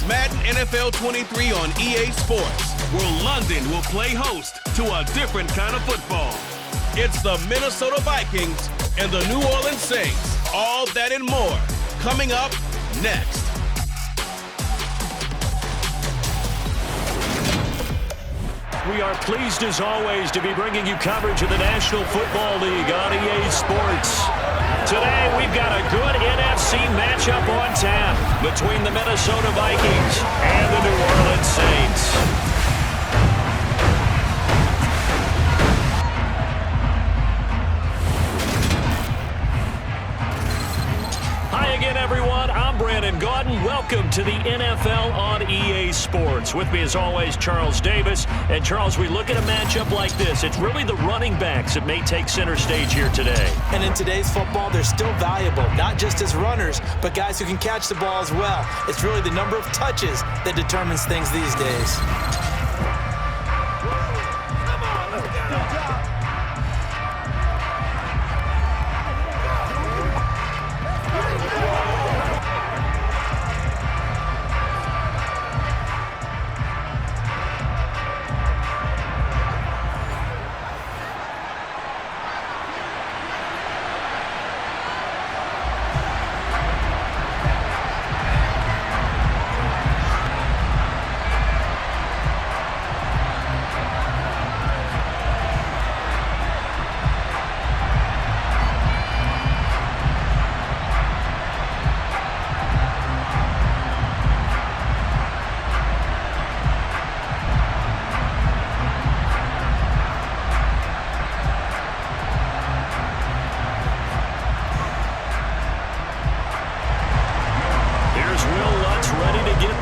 Madden NFL 23 on EA Sports, where London will play host to a different kind of football. It's the Minnesota Vikings and the New Orleans Saints. All that and more coming up next. We are pleased as always to be bringing you coverage of the National Football League on EA Sports. Today we've got a good NFC matchup on tap between the Minnesota Vikings and the New Orleans Saints. Everyone, I'm Brandon Gaudin. Welcome to the NFL on EA Sports. With me as always, Charles Davis. And Charles, we look at a matchup like this. It's really the running backs that may take center stage here today. And in today's football, they're still valuable, not just as runners, but guys who can catch the ball as well. It's really the number of touches that determines things these days.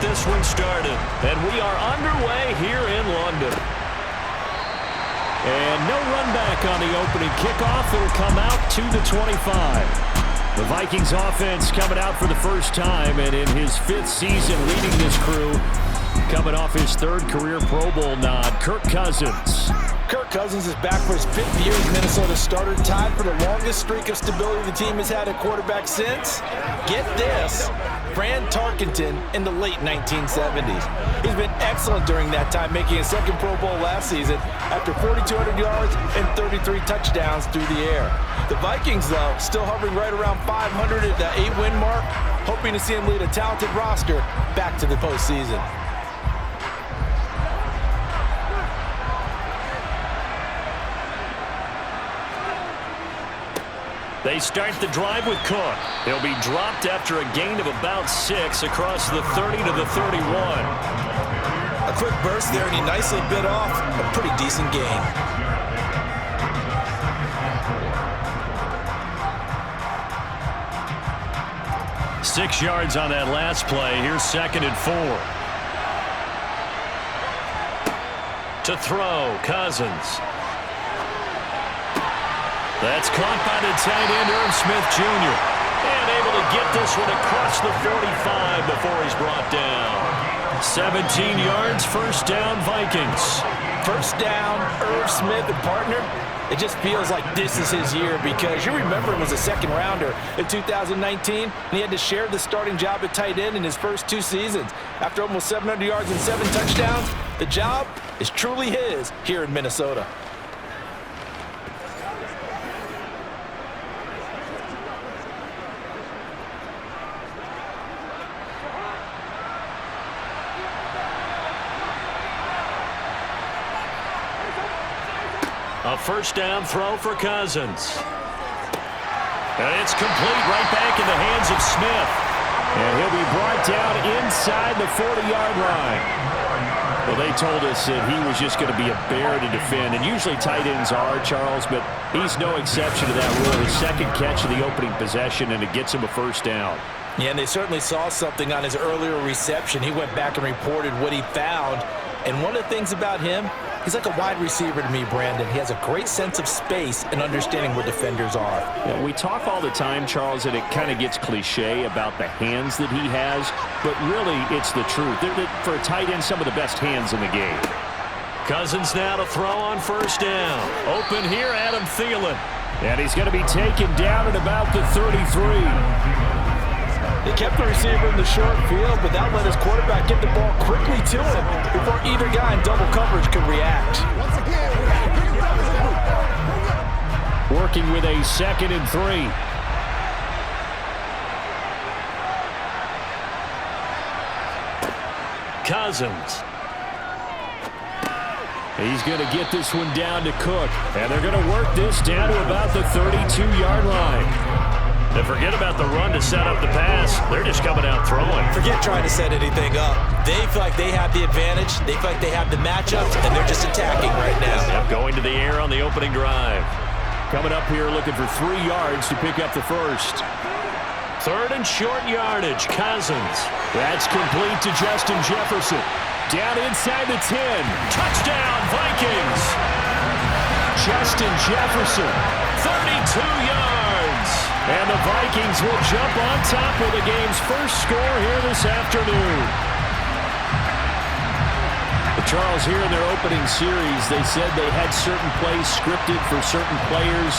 This one started, and we are underway here in London. And no run back on the opening kickoff. It'll come out to the 25. The Vikings offense coming out for the first time, and in his 5th season leading this crew, coming off his 3rd career Pro Bowl nod, Kirk Cousins. Kirk Cousins is back for his 5th year as Minnesota starter, tied for the longest streak of stability the team has had at quarterback since, get this, Fran Tarkenton in the late 1970s. He's been excellent during that time, making a 2nd Pro Bowl last season after 4,200 yards and 33 touchdowns through the air. The Vikings, though, still hovering right around 500 at the 8-win mark, hoping to see him lead a talented roster back to the postseason. They start the drive with Cook. He'll be dropped after a gain of about 6 across the 30 to the 31. A quick burst there, and he nicely bit off a pretty decent gain. Six yards on that last play. Here's 2nd and 4. To throw, Cousins. That's caught by the tight end, Irv Smith Jr. And able to get this one across the 45 before he's brought down. 17 yards, 1st down, Vikings. 1st down, Irv Smith and partner. It just feels like this is his year because you remember him as a 2nd rounder in 2019, and he had to share the starting job at tight end in his first 2 seasons. After almost 700 yards and 7 touchdowns, the job is truly his here in Minnesota. A 1st down throw for Cousins. And it's complete right back in the hands of Smith. And he'll be brought down inside the 40-yard line. Well, they told us that he was just going to be a bear to defend. And usually tight ends are, Charles, but he's no exception to that rule. His 2nd catch of the opening possession, and it gets him a 1st down. Yeah, and they certainly saw something on his earlier reception. He went back and reported what he found. And one of the things about him, he's like a wide receiver to me, Brandon. He has a great sense of space and understanding where defenders are. Yeah, we talk all the time, Charles, and it kind of gets cliche about the hands that he has, but really it's the truth. For a tight end, some of the best hands in the game. Cousins now to throw on 1st down. Open here, Adam Thielen. And he's going to be taken down at about the 33. He kept the receiver in the short field, but that let his quarterback get the ball quickly to him before either guy in double coverage could react. Working with a 2nd and 3. Cousins. He's going to get this one down to Cook. And they're going to work this down to about the 32-yard line. And forget about the run to set up the pass. They're just coming out throwing. Forget trying to set anything up. They feel like they have the advantage. They feel like they have the matchups, and they're just attacking right now. Yep, going to the air on the opening drive. Coming up here looking for 3 yards to pick up the first. 3rd and short yardage, Cousins. That's complete to Justin Jefferson. Down inside the 10. Touchdown, Vikings. Justin Jefferson, 32 yards. And the Vikings will jump on top of the game's first score here this afternoon. Charles, here in their opening series, they said they had certain plays scripted for certain players.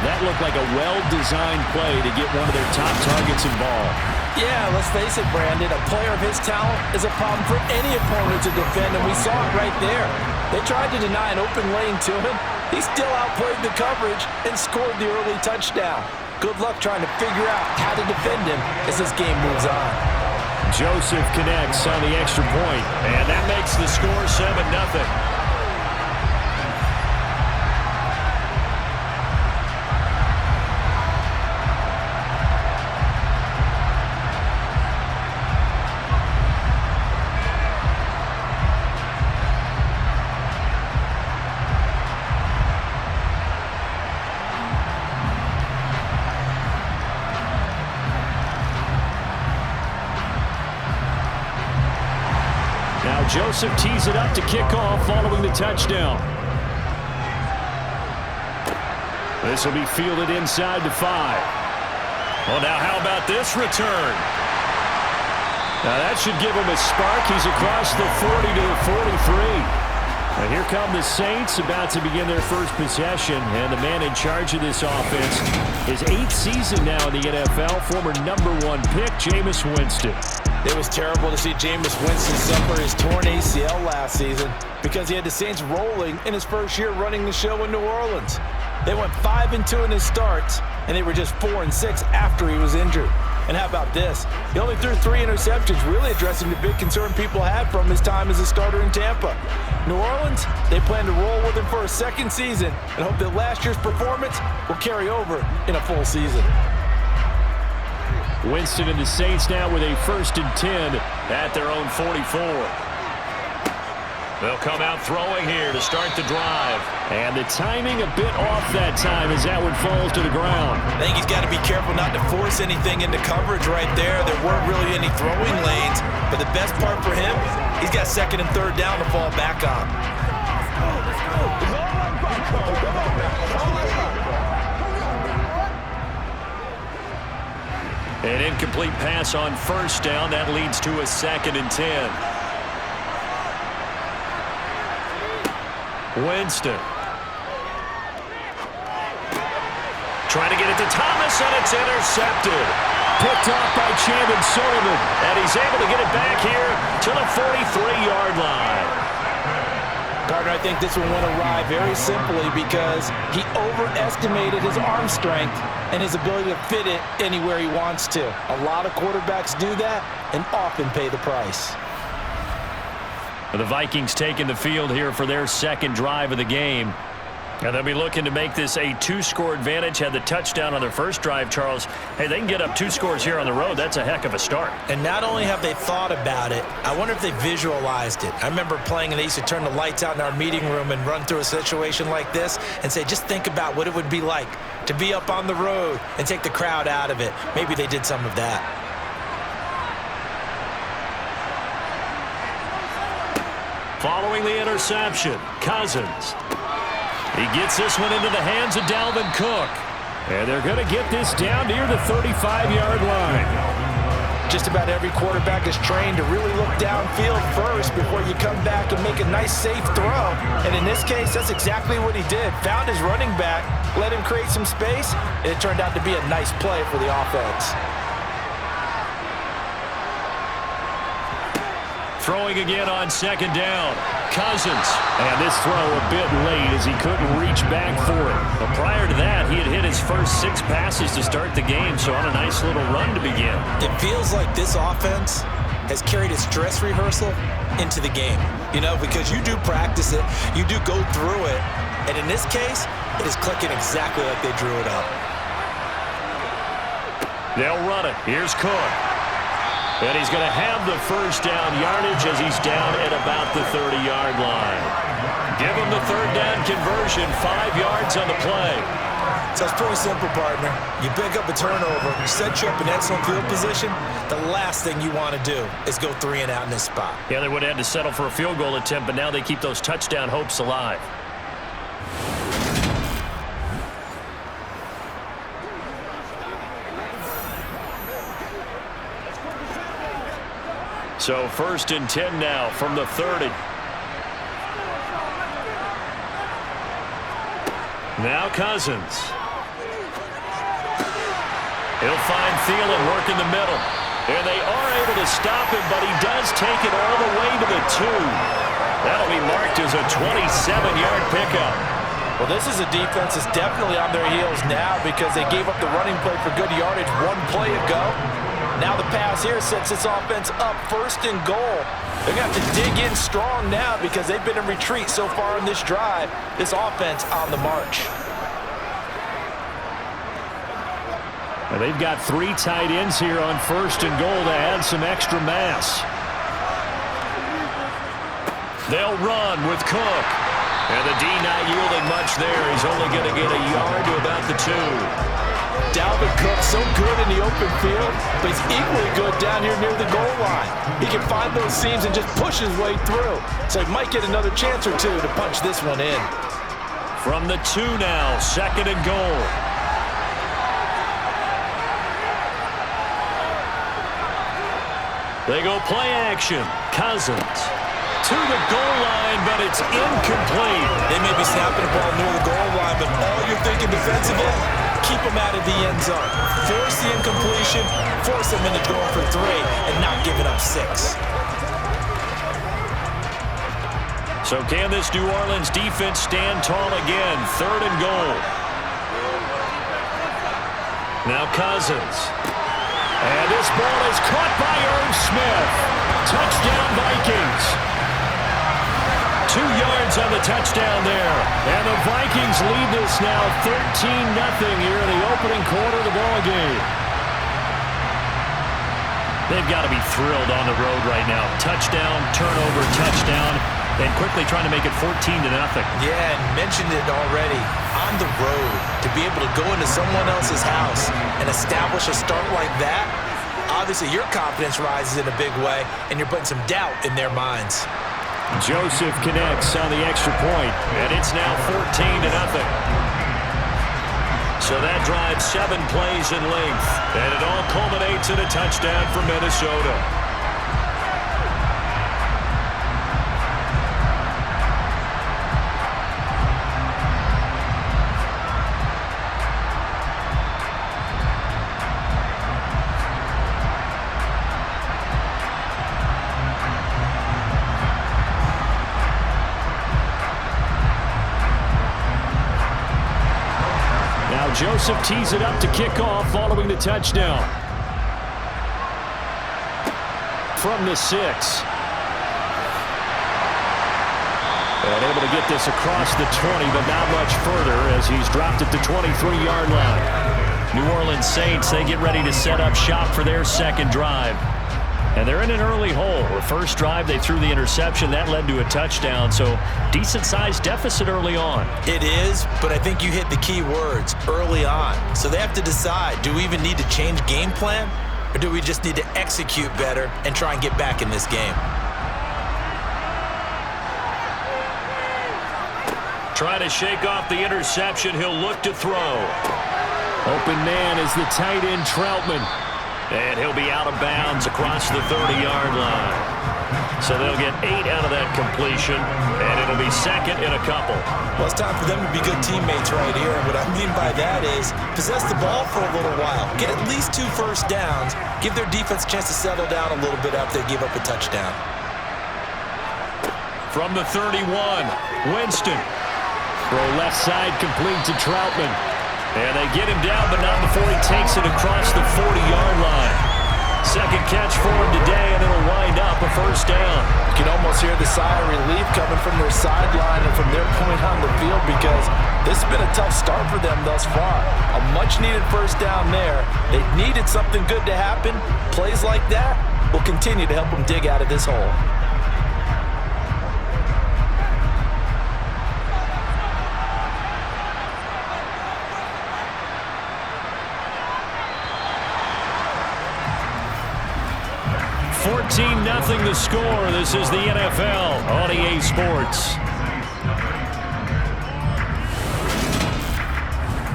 That looked like a well-designed play to get one of their top targets involved. Yeah, let's face it, Brandon. A player of his talent is a problem for any opponent to defend, and we saw it right there. They tried to deny an open lane to him. He still outplayed the coverage and scored the early touchdown. Good luck trying to figure out how to defend him as this game moves on. Joseph connects on the extra point, and that makes the score 7-0. Joseph tees it up to kick off following the touchdown. This will be fielded inside the 5. Well, now how about this return? Now that should give him a spark. He's across the 40 to the 43. And here come the Saints about to begin their first possession. And the man in charge of this offense, his 8th season now in the NFL, former #1 pick, Jameis Winston. It was terrible to see Jameis Winston suffer his torn ACL last season because he had the Saints rolling in his first year running the show in New Orleans. They went 5-2 in his starts, and they were just 4-6 after he was injured. And how about this? He only threw 3 interceptions, really addressing the big concern people had from his time as a starter in Tampa. New Orleans, they plan to roll with him for a 2nd season and hope that last year's performance will carry over in a full season. Winston and the Saints now with a 1st and 10 at their own 44. They'll come out throwing here to start the drive. And the timing a bit off that time as that one falls to the ground. I think he's got to be careful not to force anything into coverage right there. There weren't really any throwing lanes, but the best part for him, he's got 2nd and 3rd down to fall back on. An incomplete pass on 1st down. That leads to a 2nd and 10. Winston. Trying to get it to Thomas, and it's intercepted. Picked off by Chandon Sullivan. And he's able to get it back here to the 43-yard line. Gardner, I think this one went awry very simply because he overestimated his arm strength and his ability to fit it anywhere he wants to. A lot of quarterbacks do that and often pay the price. The Vikings taking the field here for their 2nd drive of the game. And they'll be looking to make this a 2-score advantage. Had the touchdown on their first drive, Charles. Hey, they can get up 2 scores here on the road. That's a heck of a start. And not only have they thought about it, I wonder if they visualized it. I remember playing and they used to turn the lights out in our meeting room and run through a situation like this and say, just think about what it would be like to be up on the road and take the crowd out of it. Maybe they did some of that. Following the interception, Cousins. He gets this one into the hands of Dalvin Cook. And they're going to get this down near the 35-yard line. Just about every quarterback is trained to really look downfield first before you come back and make a nice, safe throw. And in this case, that's exactly what he did. Found his running back, let him create some space, and it turned out to be a nice play for the offense. Throwing again on second down. Cousins. And this throw a bit late as he couldn't reach back for it. But prior to that, he had hit his first 6 passes to start the game, so on a nice little run to begin. It feels like this offense has carried its dress rehearsal into the game. You know, because you do practice it, you do go through it, and in this case, it is clicking exactly like they drew it up. They'll run it. Here's Cook. And he's going to have the first down yardage as he's down at about the 30-yard line. Give him the third down conversion, 5 yards on the play. So it's pretty simple, partner. You pick up a turnover, set you up in excellent field position. The last thing you want to do is go 3 and out in this spot. Yeah, they would have had to settle for a field goal attempt, but now they keep those touchdown hopes alive. So 1st and 10 now from the 30. Now Cousins. He'll find Thielen working the middle. And they are able to stop him, but he does take it all the way to the 2. That'll be marked as a 27-yard pickup. Well, this is a defense that's definitely on their heels now because they gave up the running play for good yardage 1 play ago. Now the pass here sets this offense up 1st and goal. They're going to have to dig in strong now because they've been in retreat so far in this drive. This offense on the march. And they've got 3 tight ends here on 1st and goal to add some extra mass. They'll run with Cook. And the D not yielding much there. He's only going to get a yard to about the 2. Dalvin Cook so good in the open field, but he's equally good down here near the goal line. He can find those seams and just push his way through. So he might get another chance or 2 to punch this one in. From the 2 now, 2nd and goal. They go play action. Cousins to the goal line, but it's incomplete. They may be snapping the ball near the goal line, but all you're thinking defensively, keep them out of the end zone. Force the incompletion, force them into going for 3, and not giving up 6. So can this New Orleans defense stand tall again? 3rd and goal. Now Cousins. And this ball is caught by Irv Smith. Touchdown Vikings. 2 yards on the touchdown there. And the Vikings lead this now 13-0 here in the opening quarter of the ball game. They've got to be thrilled on the road right now. Touchdown, turnover, touchdown, and quickly trying to make it 14-0. Yeah, and mentioned it already. On the road, to be able to go into someone else's house and establish a start like that, obviously your confidence rises in a big way, and you're putting some doubt in their minds. Joseph connects on the extra point, and it's now 14-0. So that drives 7 plays in length, and it all culminates in a touchdown for Minnesota. Joseph tees it up to kick off following the touchdown. From the 6. And able to get this across the 20, but not much further as he's dropped at the 23-yard line. New Orleans Saints, they get ready to set up shop for their 2nd drive. And they're in an early hole. The first drive, they threw the interception. That led to a touchdown, so decent-sized deficit early on. It is, but I think you hit the key words, early on. So they have to decide, do we even need to change game plan, or do we just need to execute better and try and get back in this game? Trying to shake off the interception. He'll look to throw. Open man is the tight end, Troutman. And he'll be out of bounds across the 30-yard line. So they'll get 8 out of that completion, and it'll be 2nd and a couple. Well, it's time for them to be good teammates right here. And what I mean by that is possess the ball for a little while. Get at least 2 first downs. Give their defense a chance to settle down a little bit after they give up a touchdown. From the 31, Winston. Throw left side complete to Troutman. And they get him down, but not before he takes it across the 40-yard line. Second catch for him today, and it'll wind up a first down. You can almost hear the sigh of relief coming from their sideline and from their point on the field, because this has been a tough start for them thus far. A much-needed first down there. They needed something good to happen. Plays like that will continue to help them dig out of this hole. Nothing the score. This is the NFL on EA Sports.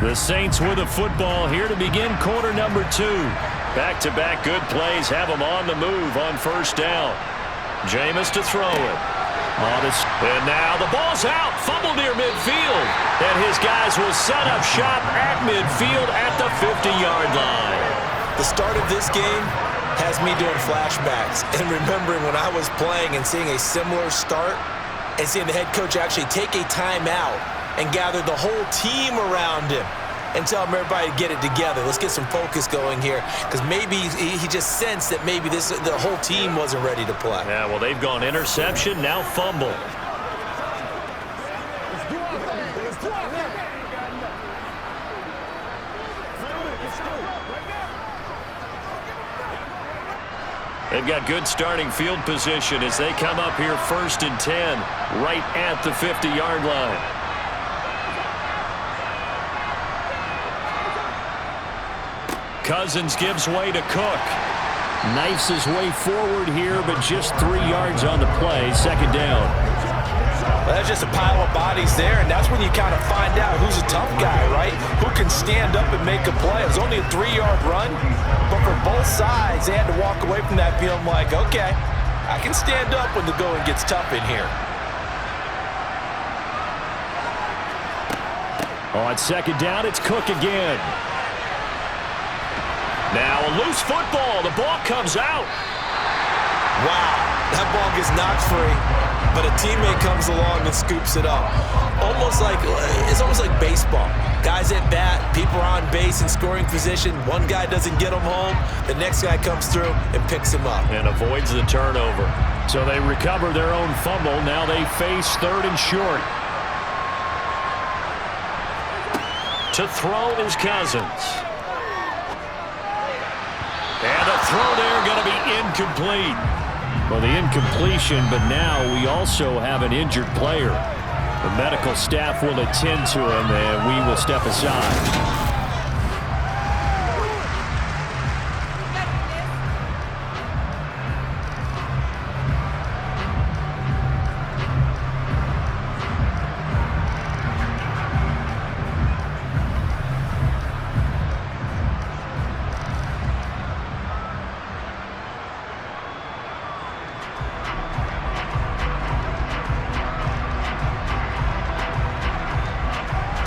The Saints with a football here to begin quarter number 2. Back-to-back good plays have them on the move on first down. Jameis to throw it. And now the ball's out. Fumble near midfield. And his guys will set up shop at midfield at the 50-yard line. The start of this game has me doing flashbacks and remembering when I was playing and seeing a similar start and seeing the head coach actually take a timeout and gather the whole team around him and tell everybody to get it together. Let's get some focus going here, because maybe he just sensed that maybe the whole team wasn't ready to play. Yeah, well, they've gone interception, now fumble. They've got good starting field position as they come up here 1st and 10, right at the 50-yard line. Cousins gives way to Cook. Knifes his way forward here, but just 3 yards on the play. Second down. Well, that's just a pile of bodies there, and that's when you kind of find out who's a tough guy, right? Who can stand up and make a play. It was only a 3-yard run, but for both sides, they had to walk away from that feeling like, okay, I can stand up when the going gets tough in here. On second down, it's Cook again. Now a loose football. The ball comes out. Wow, that ball gets knocked free, but a teammate comes along and scoops it up. It's almost like baseball. Guys at bat, people are on base in scoring position. One guy doesn't get them home. The next guy comes through and picks him up. And avoids the turnover. So they recover their own fumble. Now they face 3rd and short. To throw is Cousins. And the throw there going to be incomplete. Well, the incompletion, but now we also have an injured player. The medical staff will attend to him, and we will step aside.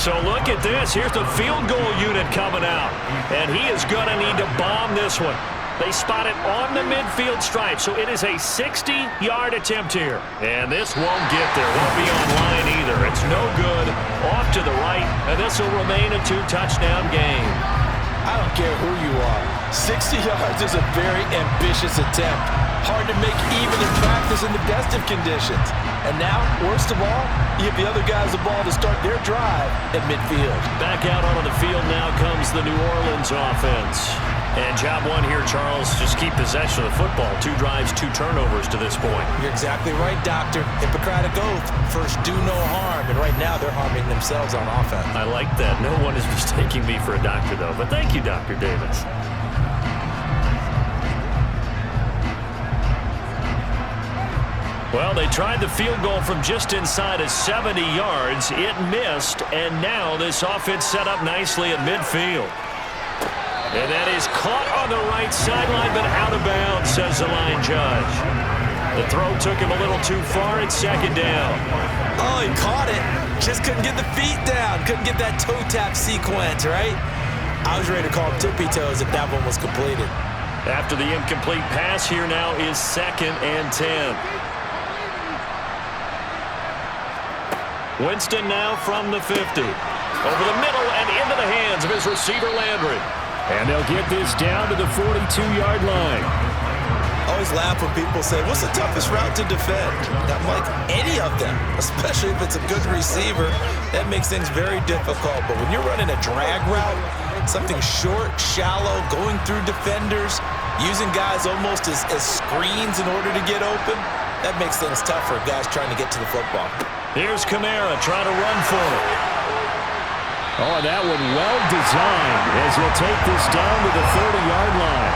So look at this. Here's the field goal unit coming out. And he is going to need to bomb this one. They spot it on the midfield stripe, so it is a 60-yard attempt here. And this won't get there. Won't be on line either. It's no good. Off to the right, and this will remain a 2-touchdown game. I don't care who you are. 60 yards is a very ambitious attempt. Hard to make even in practice in the best of conditions. And now, worst of all, you give the other guys the ball to start their drive at midfield. Back out onto the field now comes the New Orleans offense. And job one here, Charles, just keep possession of the football. 2 drives, 2 turnovers to this point. You're exactly right, Doctor. Hippocratic oath. First, do no harm. And right now, they're harming themselves on offense. I like that. No one is mistaking me for a doctor, though. But thank you, Dr. Davis. Well, they tried the field goal from just inside of 70 yards. It missed, and now this offense set up nicely at midfield. And that is caught on the right sideline, but out of bounds, says the line judge. The throw took him a little too far. It's second down. Oh, he caught it. Just couldn't get the feet down. Couldn't get that toe tap sequence, right? I was ready to call tippy toes if that one was completed. After the incomplete pass, here now is 2nd and 10. Winston now from the 50. Over the middle and into the hands of his receiver, Landry. And they'll get this down to the 42-yard line. I always laugh when people say, what's the toughest route to defend? I'm like, any of them, especially if it's a good receiver. That makes things very difficult. But when you're running a drag route, something short, shallow, going through defenders, using guys almost as screens in order to get open, that makes things tough for guys trying to get to the football. Here's Kamara trying to run for it. Oh, that one well designed as he'll take this down to the 30-yard line.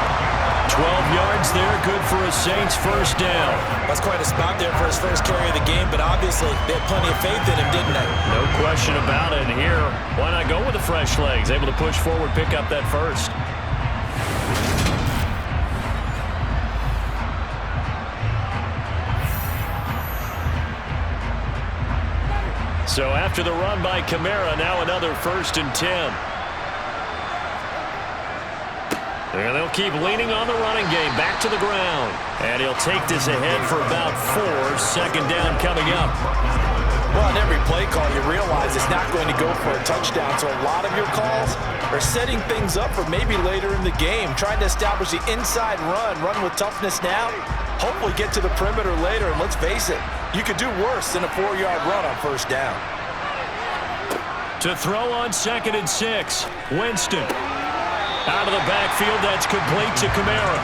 12 yards there, good for a Saints first down. That's quite a spot there for his first carry of the game, but obviously they had plenty of faith in him, didn't they? No question about it. Here, why not go with the fresh legs? Able to push forward, pick up that first. So after the run by Kamara, now another 1st and 10. And they'll keep leaning on the running game, back to the ground. And he'll take this ahead for about 4, 2nd down coming up. Well, on every play call, you realize it's not going to go for a touchdown. So a lot of your calls are setting things up for maybe later in the game, trying to establish the inside run with toughness now, hopefully get to the perimeter later. And let's face it, you could do worse than a 4-yard run on 1st down. To throw on 2nd and 6, Winston. Out of the backfield, that's complete to Kamara.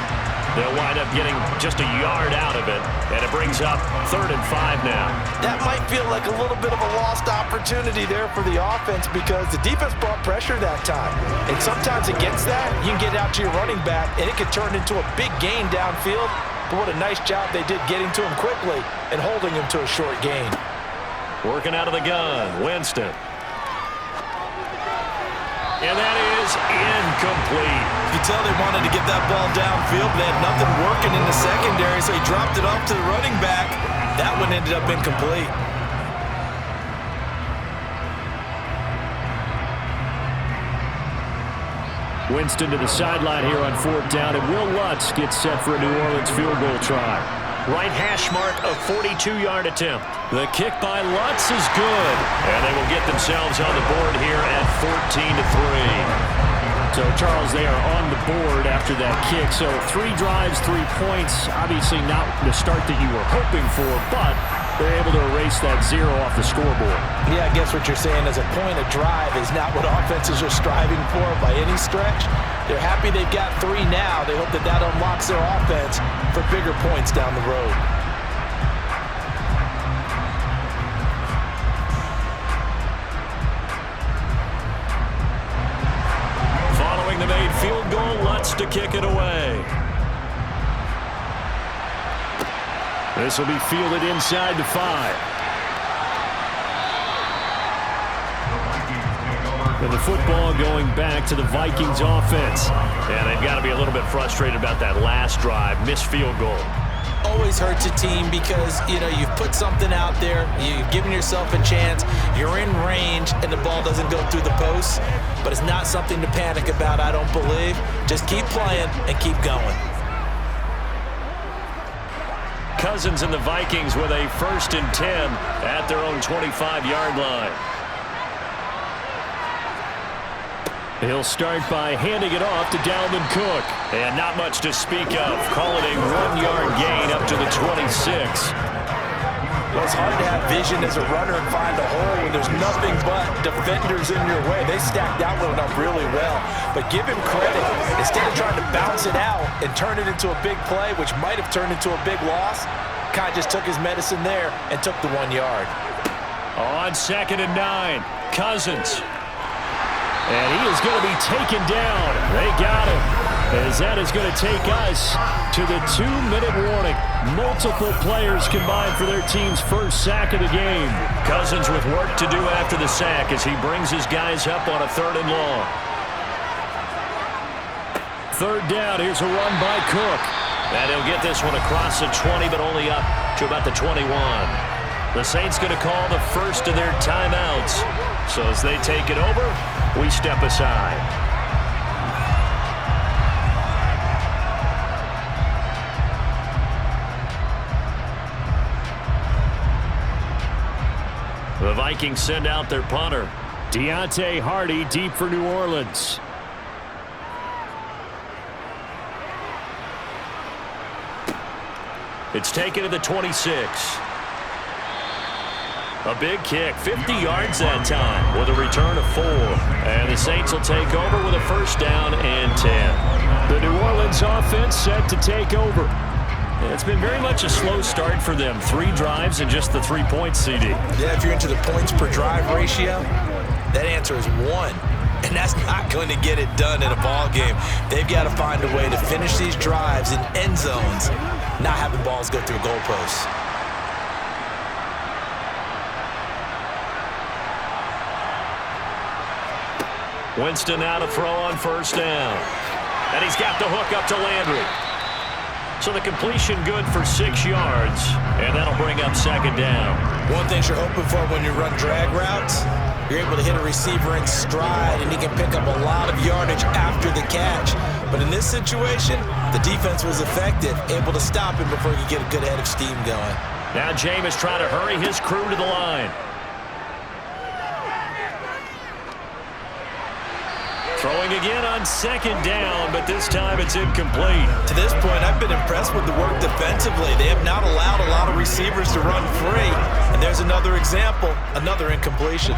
They'll wind up getting just a yard out of it, and it brings up 3rd and 5 now. That might feel like a little bit of a lost opportunity there for the offense because the defense brought pressure that time. And sometimes against that, you can get out to your running back, and it can turn into a big gain downfield. But what a nice job they did getting to him quickly and holding him to a short gain. Working out of the gun, Winston. And that is incomplete. You can tell they wanted to get that ball downfield, but they had nothing working in the secondary, so he dropped it off to the running back. That one ended up incomplete. Winston to the sideline here on 4th down, and Will Lutz gets set for a New Orleans field goal try. Right hash mark, a 42-yard attempt. The kick by Lutz is good, and they will get themselves on the board here at 14-3. So, Charles, they are on the board after that kick. So, 3 drives, 3 points. Obviously not the start that you were hoping for, but they're able to erase that 0 off the scoreboard. Yeah, I guess what you're saying is a point of drive is not what offenses are striving for by any stretch. They're happy they've got 3 now. They hope that that unlocks their offense for bigger points down the road. Following the made field goal, Lutz to kick it away. This will be fielded inside the 5. And the football going back to the Vikings offense. And they've got to be a little bit frustrated about that last drive, missed field goal. Always hurts a team because, you've put something out there, you've given yourself a chance, you're in range, and the ball doesn't go through the posts. But it's not something to panic about, I don't believe. Just keep playing and keep going. Cousins and the Vikings with a 1st and 10 at their own 25-yard line. He'll start by handing it off to Dalvin Cook. And not much to speak of. Call it a 1-yard gain up to the 26. Well, it's hard to have vision as a runner and find a hole when there's nothing but defenders in your way. They stacked that one up really well. But give him credit. Instead of trying to bounce it out and turn it into a big play, which might have turned into a big loss, kind of just took his medicine there and took the 1 yard. On 2nd and 9, Cousins. And he is going to be taken down. They got him. As that is going to take us to the 2-minute warning. Multiple players combined for their team's first sack of the game. Cousins with work to do after the sack as he brings his guys up on a 3rd and long. 3rd down. Here's a run by Cook. And he'll get this one across the 20, but only up to about the 21. The Saints going to call the first of their timeouts. So as they take it over, we step aside. The Vikings send out their punter. Deontay Hardy deep for New Orleans. It's taken to the 26. A big kick, 50 yards that time with a return of 4. And the Saints will take over with a first down and 10. The New Orleans offense set to take over. It's been very much a slow start for them. 3 drives and just the 3 points, CD. Yeah, if you're into the points per drive ratio, that answer is 1. And that's not going to get it done in a ball game. They've got to find a way to finish these drives in end zones, not having balls go through goalposts. Winston now to throw on first down. And he's got the hook up to Landry. So the completion good for 6 yards, and that'll bring up second down. One thing you're hoping for when you run drag routes, you're able to hit a receiver in stride, and he can pick up a lot of yardage after the catch. But in this situation, the defense was effective, able to stop him before he could get a good head of steam going. Now Jameis trying to hurry his crew to the line. Throwing again on second down, but this time it's incomplete. To this point, I've been impressed with the work defensively. They have not allowed a lot of receivers to run free. And there's another example, another incompletion.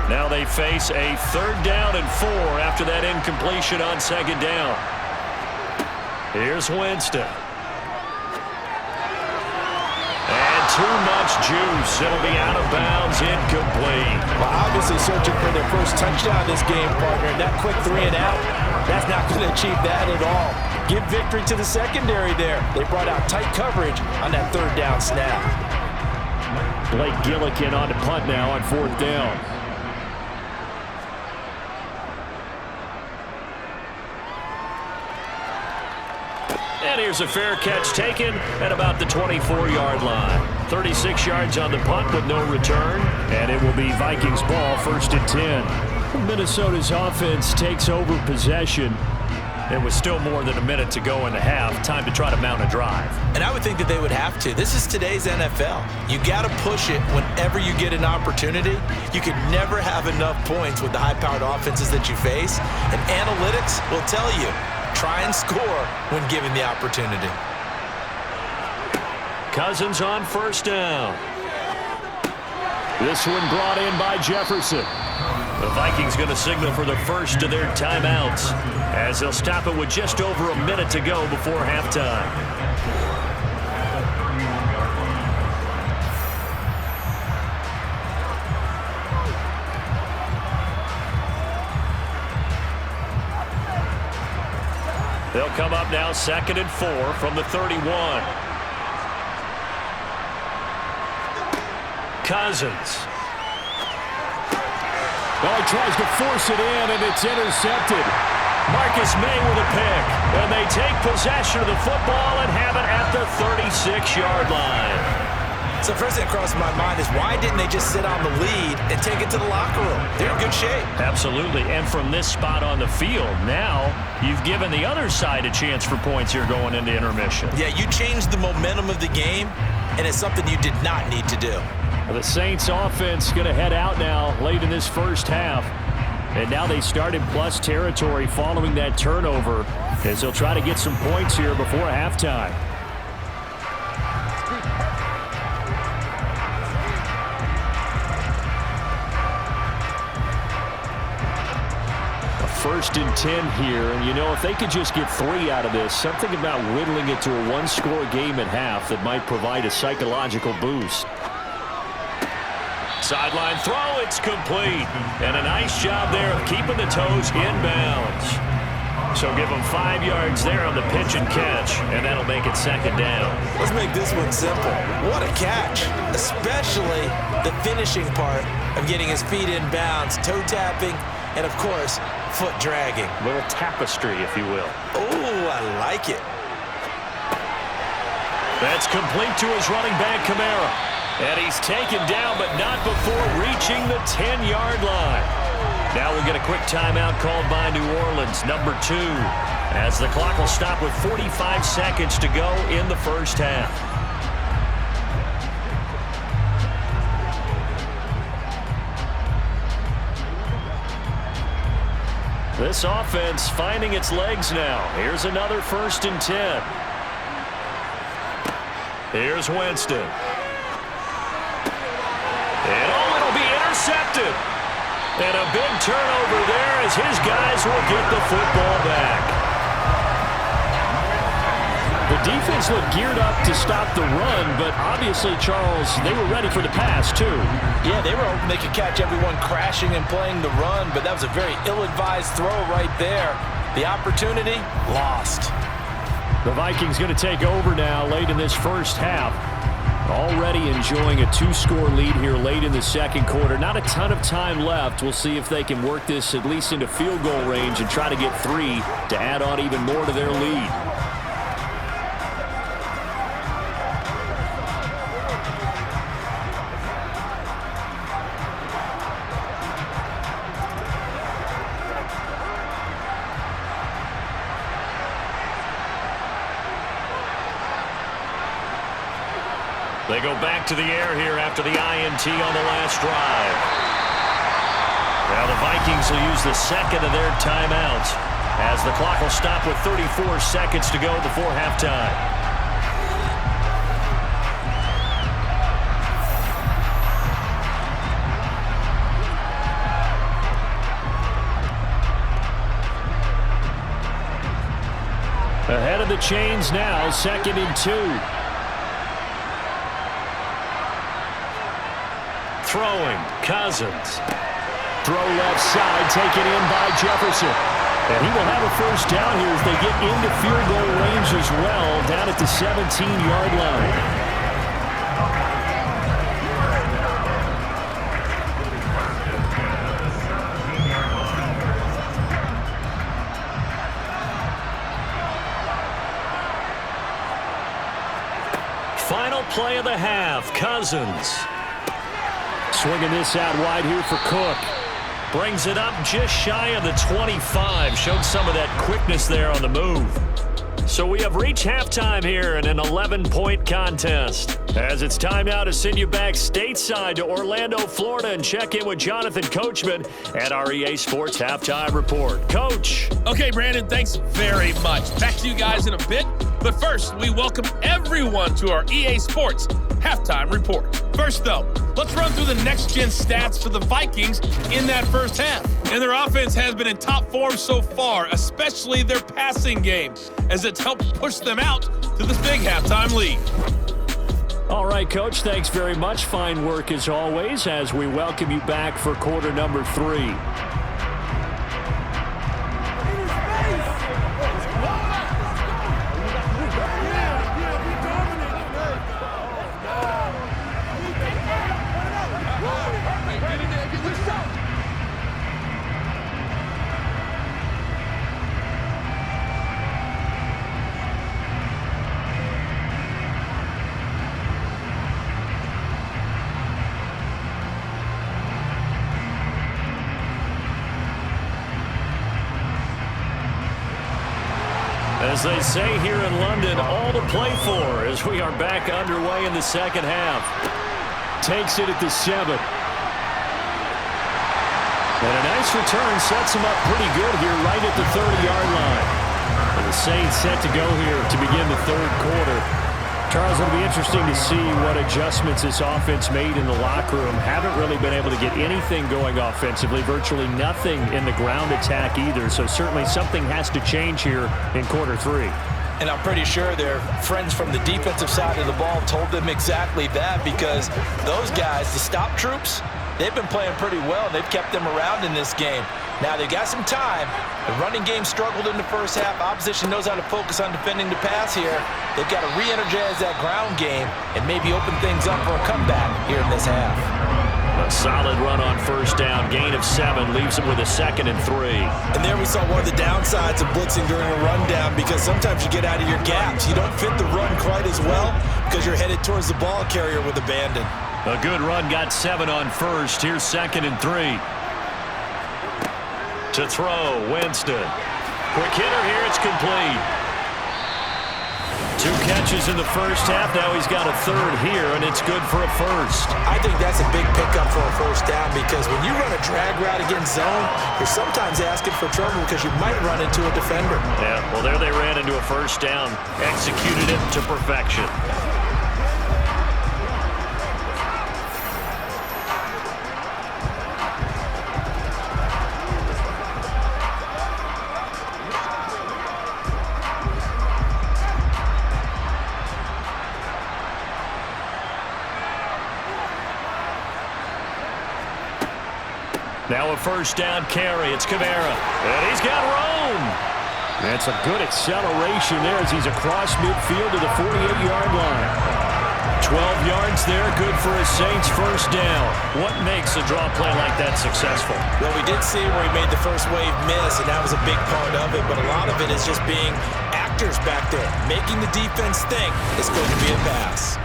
Now they face a 3rd down and 4 after that incompletion on second down. Here's Winston. Too much juice. It'll be out of bounds, incomplete. Well, obviously searching for their first touchdown this game, partner. And that quick 3 and out, that's not going to achieve that at all. Give victory to the secondary there. They brought out tight coverage on that 3rd down snap. Blake Gillikin on the punt now on 4th down. And here's a fair catch taken at about the 24-yard line. 36 yards on the punt with no return. And it will be Vikings ball, 1st and 10. Minnesota's offense takes over possession. It was still more than a minute to go in the half. Time to try to mount a drive. And I would think that they would have to. This is today's NFL. You got to push it whenever you get an opportunity. You can never have enough points with the high-powered offenses that you face. And analytics will tell you, try and score when given the opportunity. Cousins on first down. This one brought in by Jefferson. The Vikings going to signal for the first of their timeouts as they'll stop it with just over a minute to go before halftime. They'll come up now 2nd and 4 from the 31. Cousins. Well, he tries to force it in, and it's intercepted. Marcus May with a pick. And they take possession of the football and have it at the 36-yard line. So first thing that crossed my mind is why didn't they just sit on the lead and take it to the locker room? They're in good shape. Absolutely. And from this spot on the field, now you've given the other side a chance for points here going into intermission. Yeah, you changed the momentum of the game, and it's something you did not need to do. The Saints offense going to head out now late in this first half. And now they start in plus territory following that turnover as they'll try to get some points here before halftime. First and 10 here, and you know, if they could just get 3 out of this, something about whittling it to a one-score game at half that might provide a psychological boost. Sideline throw, it's complete. And a nice job there of keeping the toes inbounds. So give them 5 yards there on the pitch and catch, and that'll make it second down. Let's make this one simple. What a catch, especially the finishing part of getting his feet in bounds, toe tapping, and of course, foot dragging. A little tapestry, if you will. Oh, I like it. That's complete to his running back, Kamara. And he's taken down, but not before reaching the 10-yard line. Now we'll get a quick timeout called by New Orleans, number 2, as the clock will stop with 45 seconds to go in the first half. This offense finding its legs now. Here's another 1st and 10. Here's Winston. And it'll be intercepted. And a big turnover there as his guys will get the football back. The defense looked geared up to stop the run, but obviously, Charles, they were ready for the pass, too. Yeah, they were hoping they could catch everyone crashing and playing the run, but that was a very ill-advised throw right there. The opportunity, lost. The Vikings going to take over now late in this first half. Already enjoying a 2-score lead here late in the second quarter. Not a ton of time left. We'll see if they can work this at least into field goal range and try to get 3 to add on even more to their lead. They go back to the air here after the INT on the last drive. Now the Vikings will use the second of their timeouts as the clock will stop with 34 seconds to go before halftime. Ahead of the chains now, 2nd and 2. Throwing, Cousins. Throw left side, taken in by Jefferson. And he will have a first down here as they get into field goal range as well, down at the 17-yard line. Final play of the half, Cousins. Swinging this out wide here for Cook. Brings it up just shy of the 25. Showed some of that quickness there on the move. So we have reached halftime here in an 11-point contest. As it's time now to send you back stateside to Orlando, Florida, and check in with Jonathan Coachman at our EA Sports Halftime Report. Coach. Okay, Brandon, thanks very much. Back to you guys in a bit. But first, we welcome everyone to our EA Sports Halftime Report. First, though, let's run through the next-gen stats for the Vikings in that first half. And their offense has been in top form so far, especially their passing game, as it's helped push them out to this big halftime lead. All right, Coach, thanks very much. Fine work as always as we welcome you back for quarter number 3. As they say here in London, all to play for as we are back underway in the second half. Takes it at the 7. And a nice return sets him up pretty good here right at the 30-yard line. And the Saints set to go here to begin the third quarter. Charles, it'll be interesting to see what adjustments this offense made in the locker room. Haven't really been able to get anything going offensively, virtually nothing in the ground attack either. So certainly something has to change here in quarter 3. And I'm pretty sure their friends from the defensive side of the ball told them exactly that, because those guys, the stop troops, they've been playing pretty well. They've kept them around in this game. Now, they've got some time. The running game struggled in the first half. Opposition knows how to focus on defending the pass here. They've got to re-energize that ground game and maybe open things up for a comeback here in this half. A solid run on first down. Gain of 7 leaves them with a 2nd and 3. And there we saw one of the downsides of blitzing during a rundown, because sometimes you get out of your gaps. You don't fit the run quite as well because you're headed towards the ball carrier with abandon. A good run, got 7 on first. Here's 2nd and 3. To throw, Winston. Quick hitter here, it's complete. 2 catches in the first half. Now he's got a third here, and it's good for a first. I think that's a big pickup for a first down because when you run a drag route against zone, you're sometimes asking for trouble because you might run into a defender. Yeah, well, there they ran into a first down. Executed it to perfection. Now a first down carry. It's Kamara. And he's got room. That's a good acceleration there as he's across midfield to the 48-yard line. 12 yards there. Good for a Saints first down. What makes a draw play like that successful? Well, we did see where he made the first wave miss, and that was a big part of it. But a lot of it is just being actors back there, making the defense think it's going to be a pass.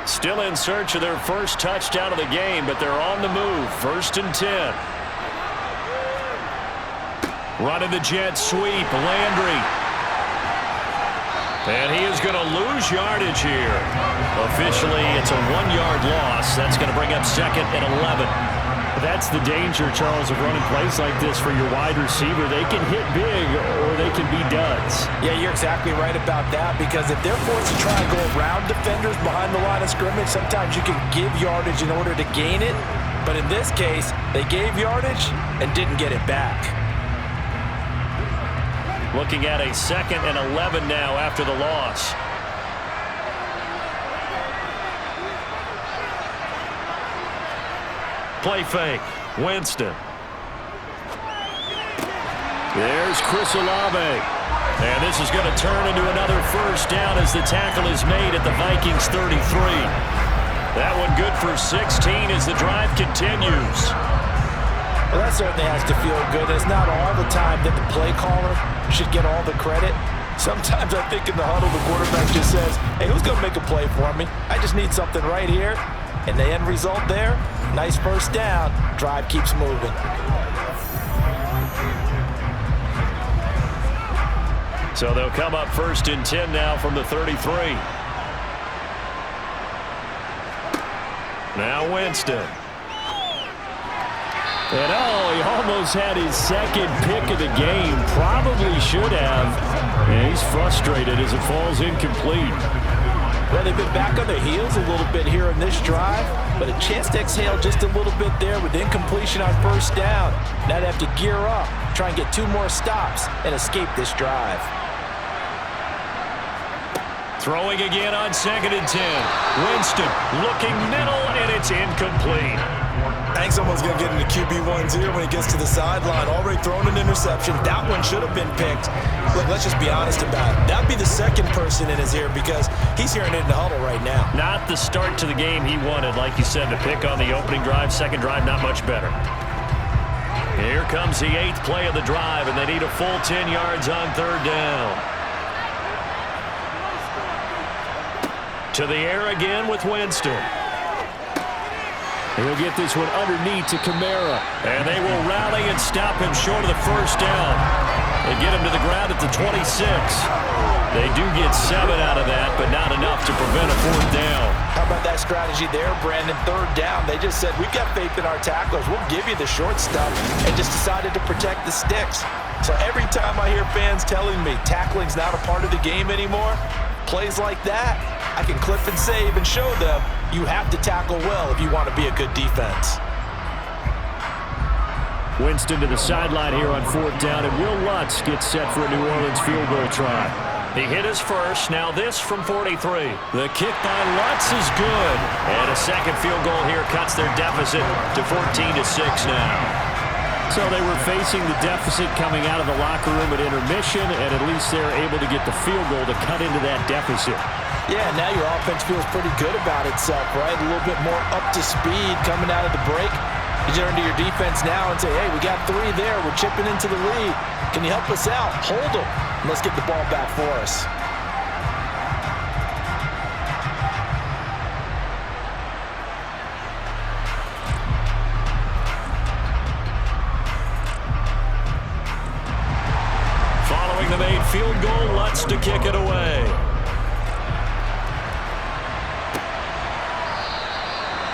Still in search of their first touchdown of the game, but they're on the move. 1st and 10. Running the jet sweep, Landry. And he is going to lose yardage here. Officially, it's a 1-yard loss. That's going to bring up 2nd and 11. That's the danger, Charles, of running plays like this for your wide receiver. They can hit big or they can be duds. Yeah, you're exactly right about that because if they're forced to try and go around defenders behind the line of scrimmage, sometimes you can give yardage in order to gain it. But in this case, they gave yardage and didn't get it back. Looking at a 2nd and 11 now after the loss. Play fake. Winston. There's Chris Olave. And this is going to turn into another first down as the tackle is made at the Vikings 33. That one good for 16 as the drive continues. Well, that certainly has to feel good. It's not all the time that the play caller should get all the credit. Sometimes I think in the huddle, the quarterback just says, hey, who's going to make a play for me? I just need something right here. And the end result there, nice first down. Drive keeps moving. So they'll come up 1st and 10 now from the 33. Now Winston. And he almost had his 2nd pick of the game. Probably should have. And he's frustrated as it falls incomplete. Well, they've been back on their heels a little bit here in this drive, but a chance to exhale just a little bit there with incompletion on first down. Now they have to gear up, try and get 2 more stops, and escape this drive. Throwing again on 2nd and 10. Winston looking middle, and it's incomplete. Hank's almost going to get into QB1's ear when he gets to the sideline. Already thrown an interception. That one should have been picked. Look, let's just be honest about it. That'd be the 2nd person in his ear because he's hearing it in the huddle right now. Not the start to the game he wanted, like you said, to pick on the opening drive. 2nd drive, not much better. Here comes the 8th play of the drive, and they need a full 10 yards on 3rd down. To the air again with Winston. He'll get this one underneath to Kamara. And they will rally and stop him short of the first down. They get him to the ground at the 26. They do get 7 out of that, but not enough to prevent a 4th down. How about that strategy there, Brandon? 3rd down. They just said, we've got faith in our tacklers. We'll give you the short stuff, and just decided to protect the sticks. So every time I hear fans telling me tackling's not a part of the game anymore, plays like that, I can clip and save and show them you have to tackle well if you want to be a good defense. Winston to the sideline here on 4th down, and Will Lutz gets set for a New Orleans field goal try. He hit his first, now this from 43. The kick by Lutz is good. And a 2nd field goal here cuts their deficit to 14-6 now. So they were facing the deficit coming out of the locker room at intermission, and at least they're able to get the field goal to cut into that deficit. Yeah, now your offense feels pretty good about itself, right? A little bit more up to speed coming out of the break. You turn to your defense now and say, hey, we got 3 there. We're chipping into the lead. Can you help us out? Hold them. And let's get the ball back for us. gets to kick it away.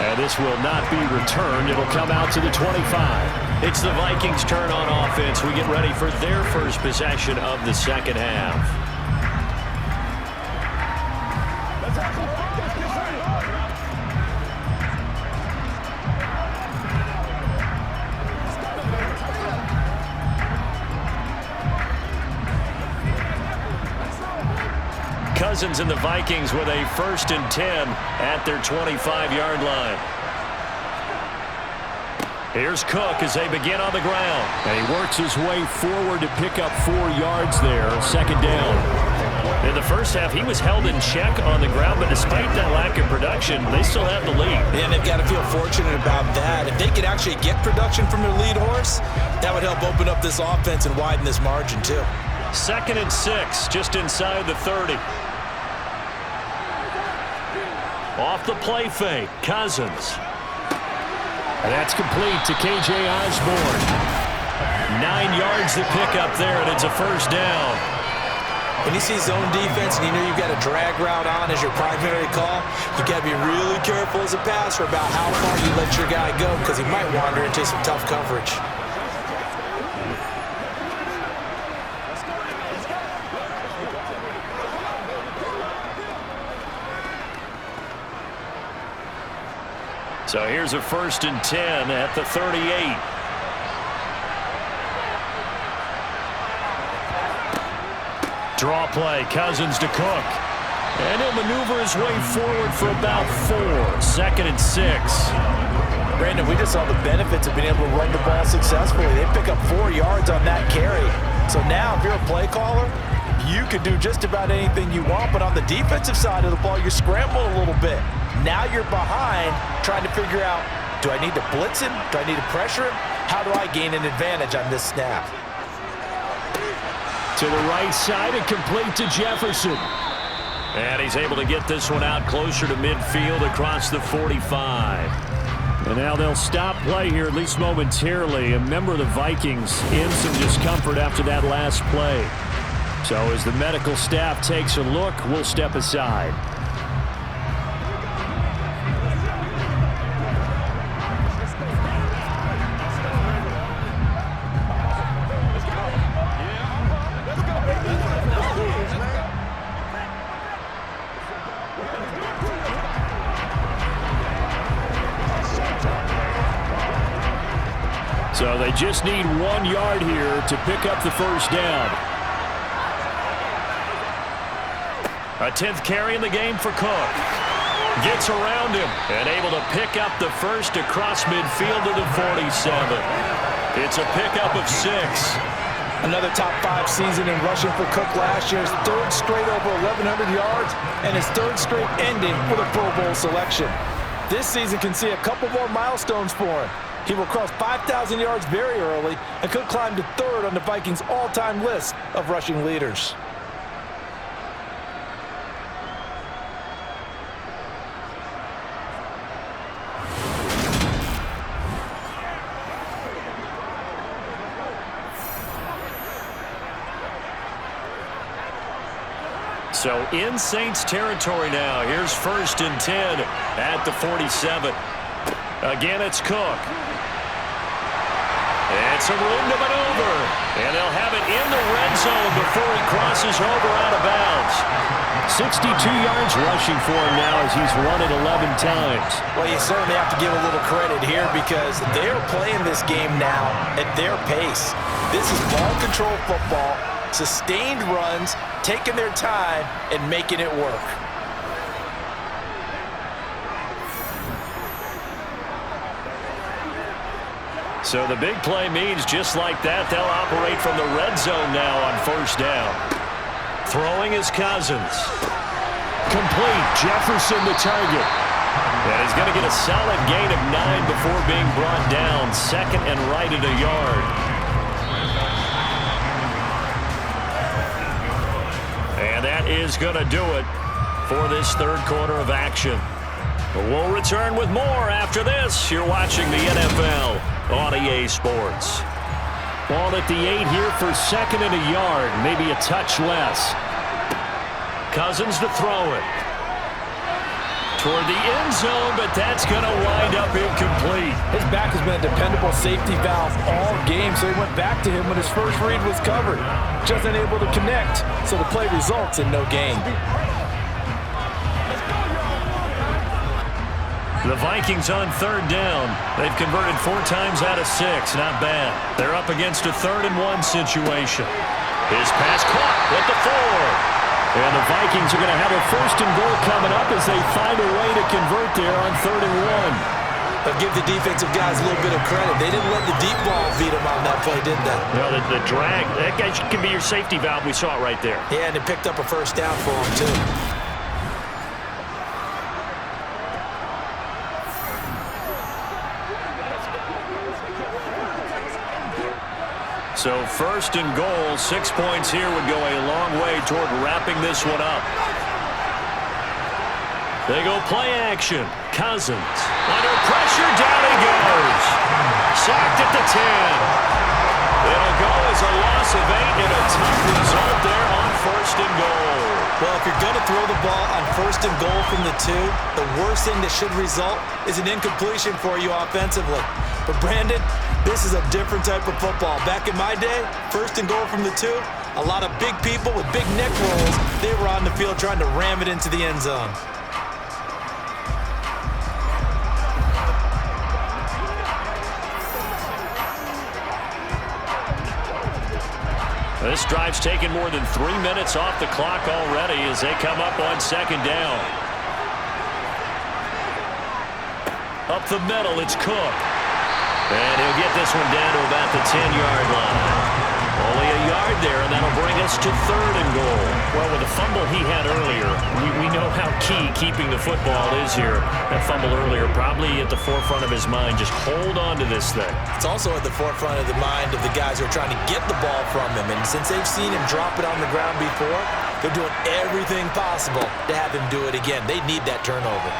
And this will not be returned. It'll come out to the 25. It's the Vikings' turn on offense. We get ready for their first possession of the second half. Cousins and the Vikings with a 1st and 10 at their 25-yard line. Here's Cook as they begin on the ground. And he works his way forward to pick up 4 yards there, second down. In the first half, he was held in check on the ground, but despite that lack of production, they still have the lead. And they've got to feel fortunate about that. If they could actually get production from their lead horse, that would help open up this offense and widen this margin too. 2nd and 6, just inside the 30. Off the play fake, Cousins. And that's complete to K.J. Osborne. 9 yards to pick up there, and it's a first down. When you see zone defense and you know you've got a drag route on as your primary call, you've got to be really careful as a passer about how far you let your guy go because he might wander into some tough coverage. So here's a 1st and 10 at the 38. Draw play, Cousins to Cook. And he'll maneuver his way forward for about 4. 2nd and 6. Brandon, we just saw the benefits of being able to run the ball successfully. They pick up 4 yards on that carry. So now if you're a play caller, you can do just about anything you want. But on the defensive side of the ball, you're scrambling a little bit. Now you're behind trying to figure out, do I need to blitz him? Do I need to pressure him? How do I gain an advantage on this snap? To the right side and complete to Jefferson. And he's able to get this one out closer to midfield across the 45. And now they'll stop play here, at least momentarily. And remember, the Vikings in some discomfort after that last play. So as the medical staff takes a look, we'll step aside. So they just need 1 yard here to pick up the first down. A 10th carry in the game for Cook. Gets around him and able to pick up the first across midfield to the 47. It's a pickup of 6. Another top 5 season in rushing for Cook last year. His 3rd straight over 1,100 yards and his 3rd straight ending with a Pro Bowl selection. This season can see a couple more milestones for him. He will cross 5,000 yards very early and could climb to 3rd on the Vikings' all-time list of rushing leaders. So in Saints territory now. Here's 1st and 10 at the 47. Again, it's Cook. It's a room to maneuver. And they'll have it in the red zone before he crosses over out of bounds. 62 yards rushing for him now as he's run it 11 times. Well, you certainly have to give a little credit here because they're playing this game now at their pace. This is ball control football, sustained runs, taking their time and making it work. So the big play means just like that, they'll operate from the red zone now on 1st down. Throwing is Cousins. Complete. Jefferson the target. And he's going to get a solid gain of 9 before being brought down. 2nd and right at a yard. And that is going to do it for this 3rd quarter of action. We'll return with more after this. You're watching the NFL on EA Sports. Ball at the 8 here for 2nd and a yard, maybe a touch less. Cousins to throw it. Toward the end zone, but that's going to wind up incomplete. His back has been a dependable safety valve all game, so he went back to him when his first read was covered. Just unable to connect, so the play results in no gain. The Vikings on third down. They've converted 4 times out of 6. Not bad. They're up against a 3rd and 1 situation. His pass caught at the 4. And the Vikings are going to have a 1st and goal coming up as they find a way to convert there on 3rd and 1. But give the defensive guys a little bit of credit. They didn't let the deep ball beat them on that play, did they? No, the drag. That guy can be your safety valve. We saw it right there. Yeah, and it picked up a 1st down for him, too. So 1st and goal, 6 points here would go a long way toward wrapping this one up. They go play action. Cousins under pressure, down he goes. Sacked at the 10. It'll go as a loss of 8 and a tough result there on 1st and goal. Well, if you're going to throw the ball on 1st and goal from the 2, the worst thing that should result is an incompletion for you offensively. But Brandon, this is a different type of football. Back in my day, 1st and goal from the 2, a lot of big people with big neck rolls, they were on the field trying to ram it into the end zone. This drive's taken more than 3 minutes off the clock already as they come up on 2nd down. Up the middle, it's Cook. And he'll get this one down to about the 10-yard line. Only a yard there, and that'll bring us to 3rd and goal. Well, with the fumble he had earlier, we know how key keeping the football is here. That fumble earlier probably at the forefront of his mind. Just hold on to this thing. It's also at the forefront of the mind of the guys who are trying to get the ball from him. And since they've seen him drop it on the ground before, they're doing everything possible to have him do it again. They need that turnover.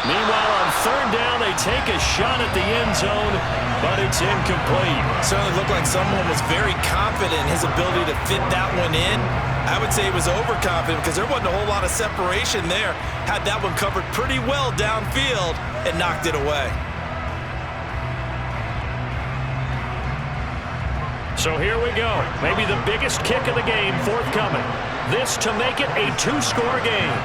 Meanwhile, on 3rd down, they take a shot at the end zone, but it's incomplete. Certainly looked like someone was very confident in his ability to fit that one in. I would say he was overconfident because there wasn't a whole lot of separation there. Had that one covered pretty well downfield and knocked it away. So here we go. Maybe the biggest kick of the game forthcoming. This to make it a 2-score game.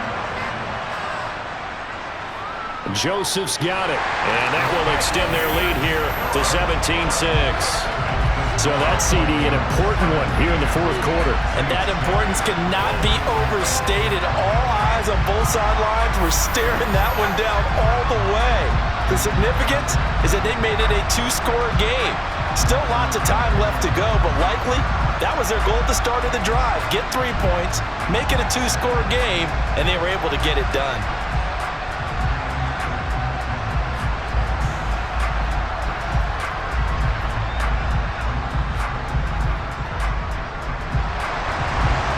Joseph's got it, and that will extend their lead here to 17-6. So that CD, an important one here in the 4th quarter. And that importance cannot be overstated. All eyes on both sidelines were staring that one down all the way. The significance is that they made it a 2-score game. Still lots of time left to go, but likely that was their goal at the start of the drive. Get 3 points, make it a 2-score game, and they were able to get it done.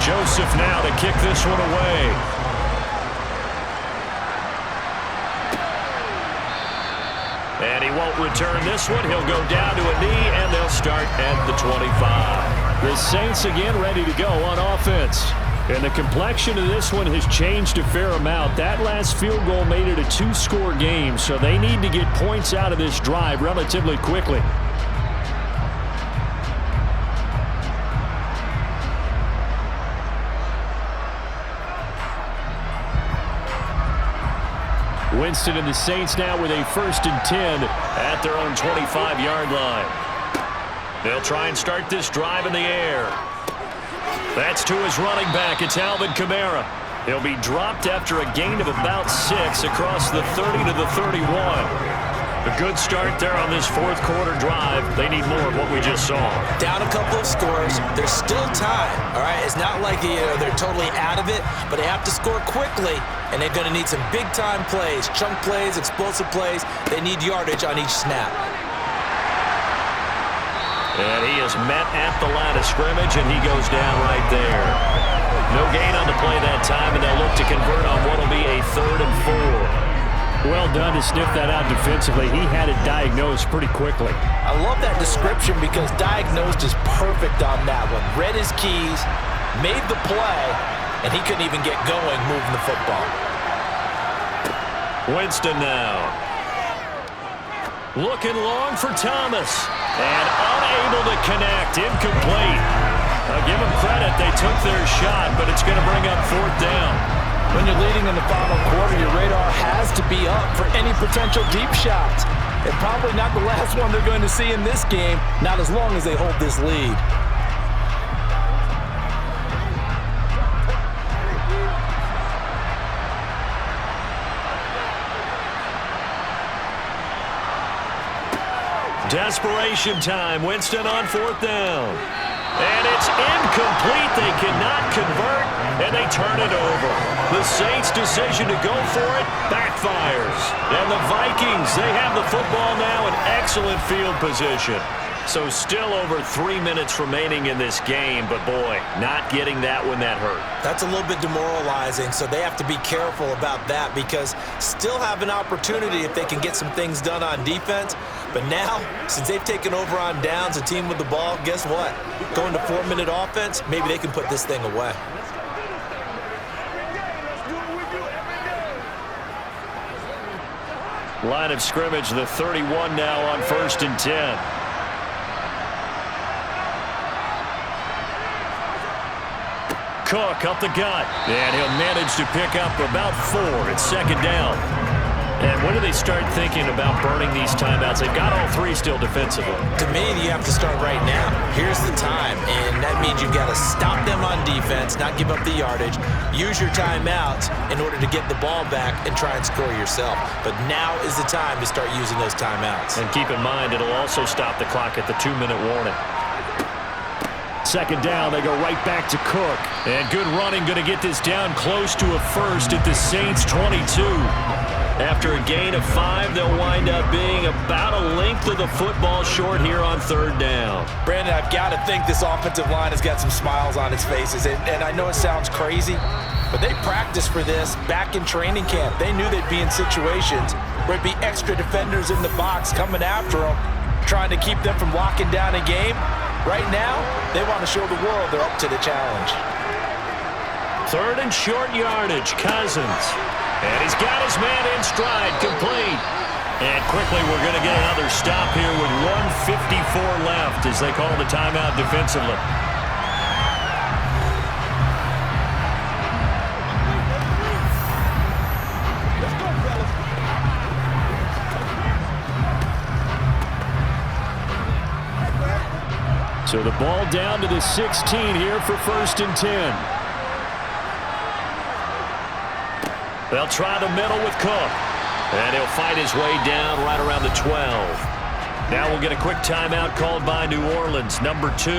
Joseph now to kick this one away. And he won't return this one. He'll go down to a knee, and they'll start at the 25. The Saints again ready to go on offense. And the complexion of this one has changed a fair amount. That last field goal made it a 2-score game, so they need to get points out of this drive relatively quickly. Winston and the Saints now with a 1st and 10 at their own 25-yard line. They'll try and start this drive in the air. That's to his running back. It's Alvin Kamara. He'll be dropped after a gain of about 6 across the 30 to the 31. A good start there on this 4th quarter drive. They need more of what we just saw. Down a couple of scores. There's still time, all right? It's not like they're totally out of it, but they have to score quickly, and they're going to need some big-time plays, chunk plays, explosive plays. They need yardage on each snap. And he is met at the line of scrimmage, and he goes down right there. No gain on the play that time, and they'll look to convert on what will be a 3rd and 4. Well done to sniff that out defensively. He had it diagnosed pretty quickly. I love that description because diagnosed is perfect on that one. Read his keys, made the play, and he couldn't even get going moving the football. Winston now. Looking long for Thomas. And unable to connect. Incomplete. I'll give them credit. They took their shot, but it's going to bring up 4th down. When you're leading in the final quarter, your radar has to be up for any potential deep shots. And probably not the last one they're going to see in this game, not as long as they hold this lead. Desperation time. Winston on 4th down. And it's incomplete. They cannot convert, and they turn it over. The Saints' decision to go for it backfires. And the Vikings, they have the football now in excellent field position. So still over 3 minutes remaining in this game, but boy, not getting that one that hurt. That's a little bit demoralizing, so they have to be careful about that because still have an opportunity if they can get some things done on defense. But now, since they've taken over on downs, a team with the ball, guess what? Going to 4-minute offense, maybe they can put this thing away. Line of scrimmage, the 31 now on 1st and 10. Cook up the gut, and he'll manage to pick up about 4. It's 2nd down. And when do they start thinking about burning these timeouts? They've got all 3 still defensively. To me, you have to start right now. Here's the time, and that means you've got to stop them on defense, not give up the yardage, use your timeouts in order to get the ball back and try and score yourself. But now is the time to start using those timeouts. And keep in mind, it'll also stop the clock at the 2-minute warning. 2nd down, they go right back to Cook. And good running, going to get this down close to a first at the Saints' 22. After a gain of 5, they'll wind up being about a length of the football short here on 3rd down. Brandon, I've got to think this offensive line has got some smiles on its faces. And I know it sounds crazy, but they practiced for this back in training camp. They knew they'd be in situations where it'd be extra defenders in the box coming after them, trying to keep them from locking down a game. Right now, they want to show the world they're up to the challenge. 3rd and short yardage, Cousins. And he's got his man in stride, complete. And quickly we're going to get another stop here with 1:54 left as they call the timeout defensively. So the ball down to the 16 here for 1st and 10. They'll try the middle with Cook. And he'll fight his way down right around the 12. Now we'll get a quick timeout called by New Orleans, number 2,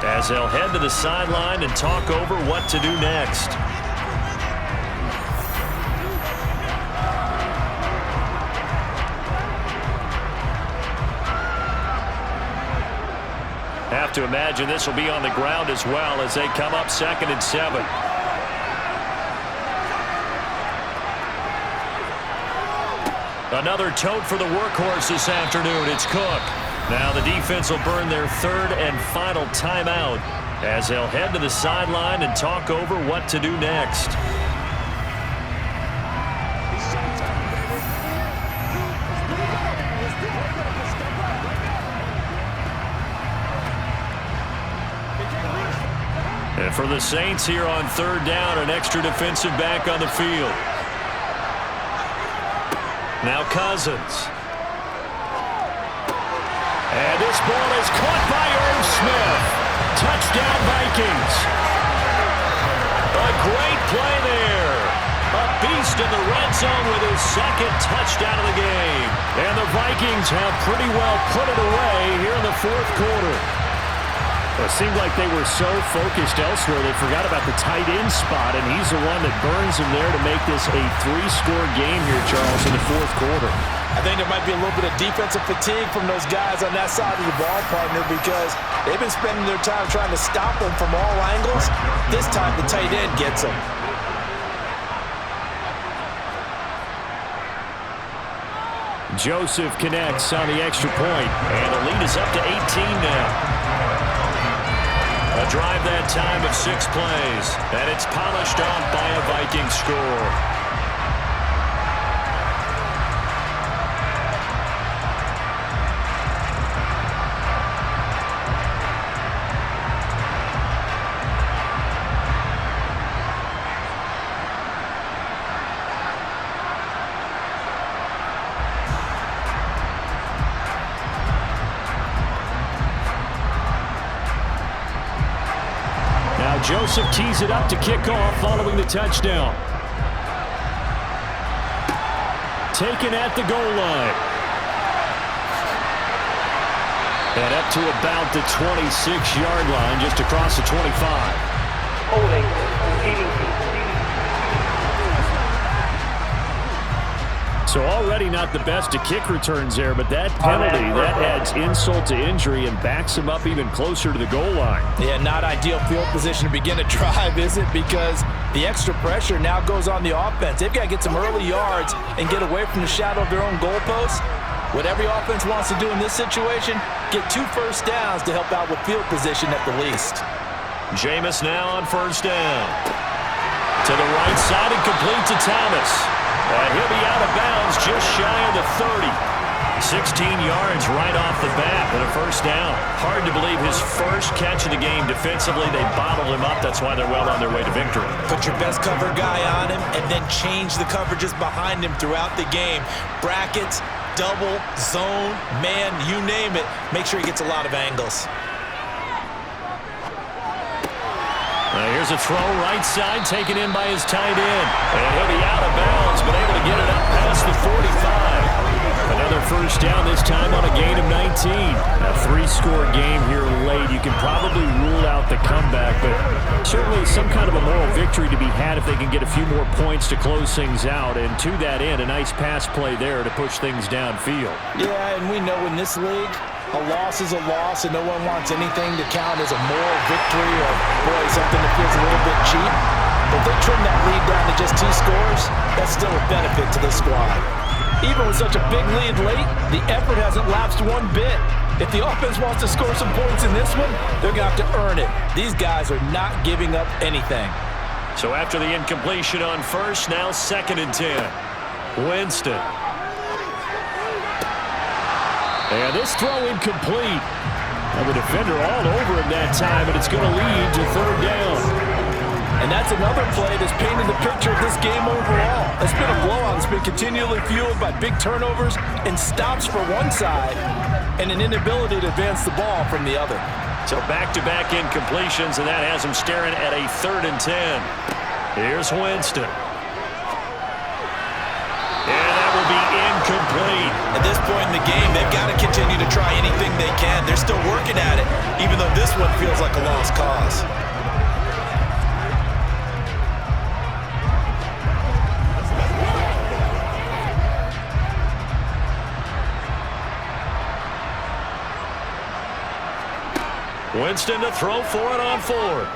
as they'll head to the sideline and talk over what to do next. Have to imagine this will be on the ground as well as they come up 2nd and 7. Another tote for the workhorse this afternoon. It's Cook. Now the defense will burn their 3rd and final timeout as they'll head to the sideline and talk over what to do next. And for the Saints here on 3rd down, an extra defensive back on the field. Now Cousins. And this ball is caught by Irv Smith. Touchdown Vikings. A great play there. A beast in the red zone with his 2nd touchdown of the game. And the Vikings have pretty well put it away here in the 4th quarter. Well, it seemed like they were so focused elsewhere they forgot about the tight end spot, and he's the one that burns them there to make this a 3-score game here, Charles, in the 4th quarter. I think there might be a little bit of defensive fatigue from those guys on that side of the ball, partner, because they've been spending their time trying to stop them from all angles. This time the tight end gets them. Joseph connects on the extra point, and the lead is up to 18 now. A drive that time of 6 plays, and it's polished off by a Viking score. Joseph tees it up to kick off following the touchdown. Taken at the goal line. And up to about the 26-yard line, just across the 25. Holding. So already not the best to kick returns there, but that penalty, that adds insult to injury and backs him up even closer to the goal line. Yeah, not ideal field position to begin a drive, is it? Because the extra pressure now goes on the offense. They've got to get some early yards and get away from the shadow of their own goalposts. What every offense wants to do in this situation, get 2 first downs to help out with field position at the least. Jameis now on first down. To the right side and complete to Thomas. And he'll be out of bounds just shy of the 30. 16 yards right off the bat and a first down. Hard to believe his first catch of the game defensively. They bottled him up. That's why they're well on their way to victory. Put your best cover guy on him and then change the coverages behind him throughout the game. Brackets, double, zone, man, you name it. Make sure he gets a lot of angles. Here's a throw right side taken in by his tight end. And he'll be out of bounds, but able to get it up past the 45. Another first down, this time on a gain of 19. A 3-score game here late. You can probably rule out the comeback, but certainly some kind of a moral victory to be had if they can get a few more points to close things out. And to that end, a nice pass play there to push things downfield. Yeah, and we know in this league, a loss is a loss, and no one wants anything to count as a moral victory or, boy, something that feels a little bit cheap. But if they trim that lead down to just 2 scores, that's still a benefit to this squad. Even with such a big lead late, the effort hasn't lapsed one bit. If the offense wants to score some points in this one, they're going to have to earn it. These guys are not giving up anything. So after the incompletion on first, now 2nd and 10. Winston. And this throw incomplete. And the defender all over him that time, and it's going to lead to 3rd down. And that's another play that's painted the picture of this game overall. It's been a blowout that's been continually fueled by big turnovers and stops for one side and an inability to advance the ball from the other. So back-to-back incompletions, and that has him staring at a 3rd and 10. Here's Winston. Incomplete. At this point in the game, they've got to continue to try anything they can. They're still working at it, even though this one feels like a lost cause. Winston to throw for it on 4th.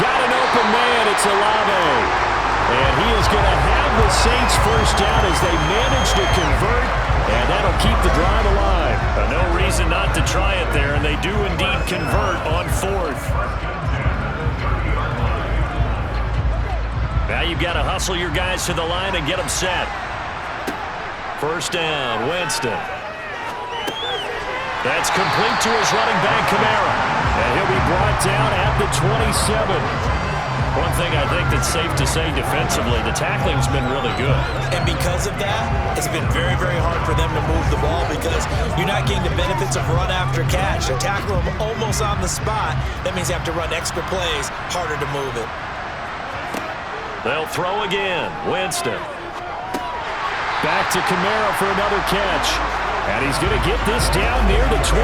Got an open man. It's Olave. And he is going to have the Saints first down as they manage to convert, and that'll keep the drive alive. No reason not to try it there, and they do indeed convert on 4th. Now you've got to hustle your guys to the line and get them set. First down, Winston. That's complete to his running back, Kamara. And he'll be brought down at the 27. One thing I think that's safe to say defensively, the tackling's been really good. And because of that, it's been very, very hard for them to move the ball because you're not getting the benefits of run after catch. They tackle them almost on the spot. That means you have to run extra plays, harder to move it. They'll throw again. Winston. Back to Kamara for another catch. And he's going to get this down near the 25.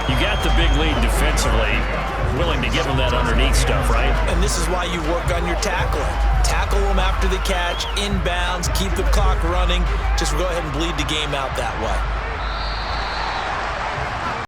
You got the big lead defensively. Willing to give them that underneath stuff, right? And this is why you work on your tackling. Tackle them after the catch, inbounds, keep the clock running. Just go ahead and bleed the game out that way.